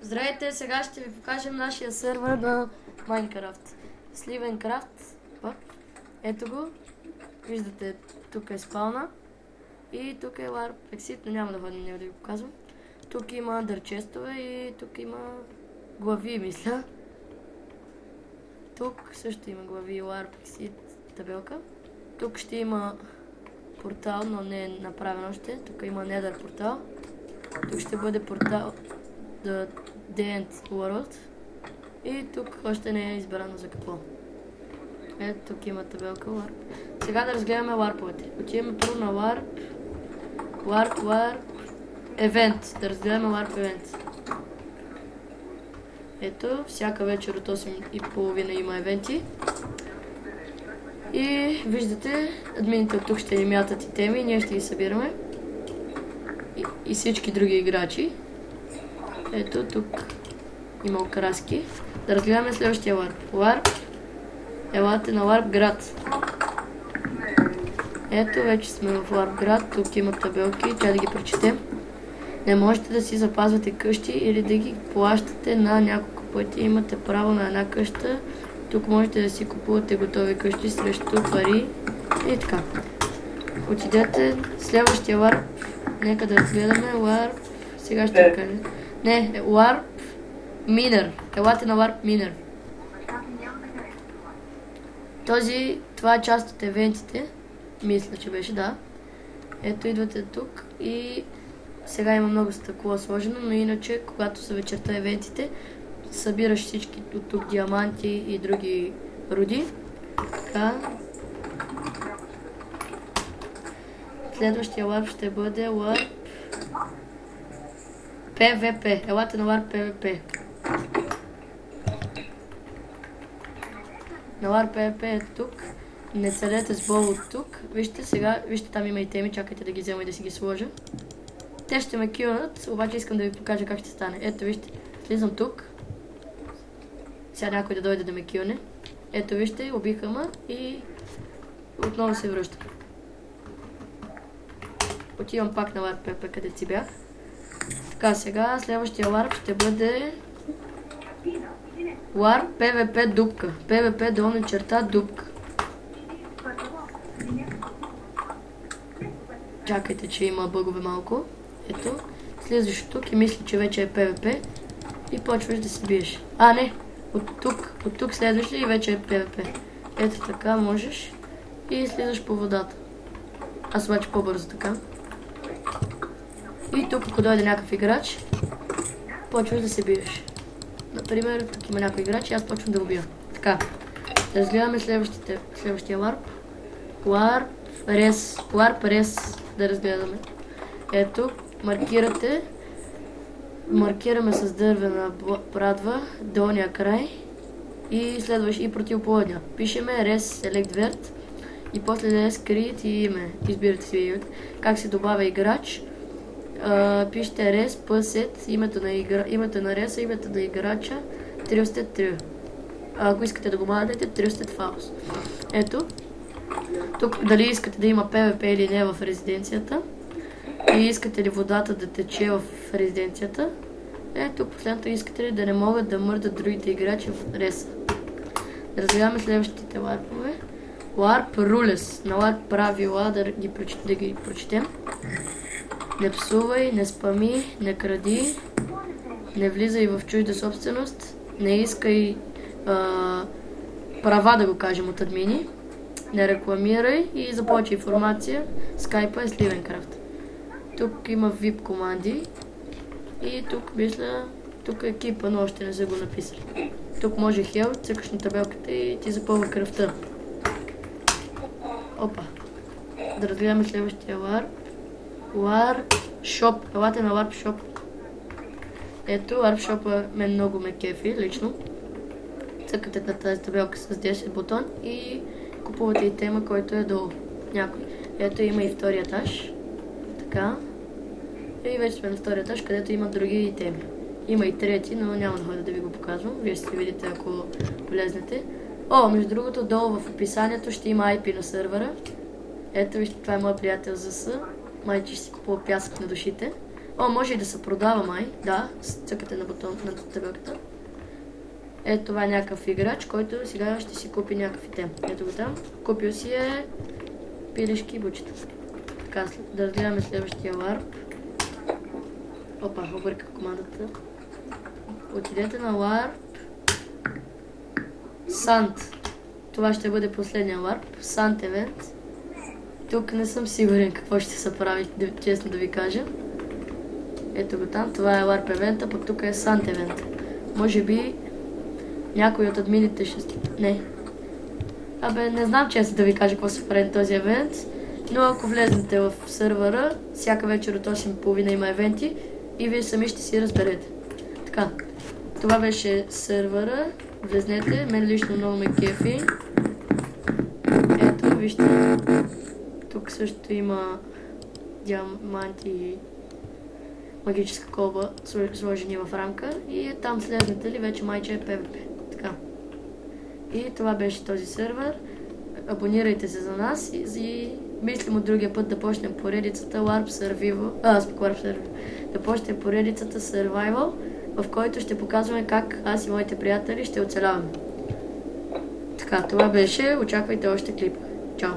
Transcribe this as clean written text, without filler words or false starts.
Здравейте, сега ще ви покажем нашия сървър на Minecraft. Slivencraft, пък. Ето го. Виждате, тук е спауна. И тук е Warp Exit, но няма да ходим да ви го показвам. Тук има дърчестове и тук има глави, мисля. Тук също има глави и Warp Exit табелка. Тук ще има портал, но не е направен още. Тук има Nether портал. Тук ще бъде портал The End World. И тук още не е избрано за какво. Ето тук има табелка Warp. Сега да разгледаме варповете. Отиваме първо на Warp Event. Да разгледаме Warp Event. Ето, всяка вечер от 8:30 има евенти. И виждате, админите от тук ще ни мятат и теми, ние ще ги събираме. И всички други играчи. Ето тук има окраски. Да разгледаме следващия Warp. Елате на Warp град. Ето вече сме в Warp град. Тук има табелки, тя да ги прочетем. Не можете да си запазвате къщи или да ги плащате на няколко пъти. Имате право на една къща. Тук можете да си купувате готови къщи срещу пари. И така. Отидете следващия Warp. Нека да разгледаме Warp. Сега ще ви кажа. Не, Warp Miner. Елате на Warp Miner. Това е част от евентите. Мисля, че беше, да. Ето идвате тук и сега има много стъкло сложено, но иначе, когато са вечерта евентите, събираш всички от тук диаманти и други руди. Така. Следващия Warp ще бъде Warp PvP. Елате на Warp PvP. На Warp PvP е тук. Не целете с бол от тук. Вижте сега, вижте там има и теми, чакайте да ги взема и да си ги сложа. Те ще ме килнат, обаче искам да ви покажа как ще стане. Ето вижте, слизам тук. Сега някой да дойде да ме килне. Ето вижте, убиха ме и отново се връщам. Отивам пак на Warp PvP, където си бях. Така, сега следващия Warp ще бъде Warp PvP дупка. PvP долна черта дупка. Чакайте, че има бъгове малко. Ето, слизаш тук и мисли, че вече е PvP и почваш да се биеш. А, не! От тук следваш и вече е PvP. Ето така можеш и слизаш по водата. Аз обаче по-бързо така. И тук, ако дойде някакъв играч, почваш да се биеш. Например, тук има някой играч и аз почвам да го бия. Така, да разгледаме следващия Warp. Warp Res, да разгледаме. Ето, маркираме с дървена брадва долния край и следваш и противоположния. Пишеме Res Select Vert и после Res Create и име. Избирате си името. Как се добавя играч? Пишете Res Pset, името на Res, името на играча, Trusted. Ако искате да го мадете, Trusted False. Ето. Тук дали искате да има PvP или не в резиденцията. И искате ли водата да тече в резиденцията. Ето последното, искате ли да не могат да мърдат другите играчи в реса. Да разгледаме следващите варпове. Warp Rules. На Warp правила да ги прочетем. Не псувай, не спами, не кради, не влизай в чужда собственост, не искай права, да го кажем, от админи, не рекламирай и за повече информация скайпа е Slivencraft. Тук има VIP команди и тук мисля, тук е екипа, но още не са го написали. Тук може хел, цъкаш на табелката и ти запълва кръвта. Опа. Да разгледаме следващия Warp Shop. Елате на Warp Shop. Ето, Warp Shop мен много ме кефи, лично. Цъкате на тази табелка с 10 бутон и купувате и тема, който е долу. Някой. Ето има и втори етаж. Така. И вече сме на втори етаж, където има други теми. Има и трети, но няма да ходя да ви го показвам. Вие ще видите, ако влезнете. Между другото, долу в описанието ще има IP на сървъра. Ето вижте, това е моят приятел ЗС. Майче ще си купува пясък на душите. О, може и да се продава май. Да, цъкате на бутон на табелката. Ето това е някакъв играч, който сега ще си купи някакъв итем. Ето го там. Купил си е пилешки и бучета. Така, да разгледаме следващия ларп. Опа, обърках командата. Отидете на ларп. Сант. Това ще бъде последния ларп. Сант евент. Тук не съм сигурен какво ще се прави, честно да ви кажа. Ето го там. Това е ларп евента, пък тук е Сант евент. Може би някой от админите ще... Не. Абе, не знам честно да ви кажа какво се прави на този евент. Но ако влезнете в сървъра, всяка вечер от 8:30 има евенти и вие сами ще си разберете. Така, това беше сървъра. Влезнете, мен лично много ме кефи. Ето, вижте. Тук също има диаманти и магическа колба сложени в рамка. И там слезнете ли вече майче е PvP. Така. И това беше този сървър. Абонирайте се за нас и мислим от другия път да почнем поредицата LARP Survival. Да почнем поредицата Survival, в който ще показваме как аз и моите приятели ще оцеляваме. Така, това беше. Очаквайте още клип. Чао!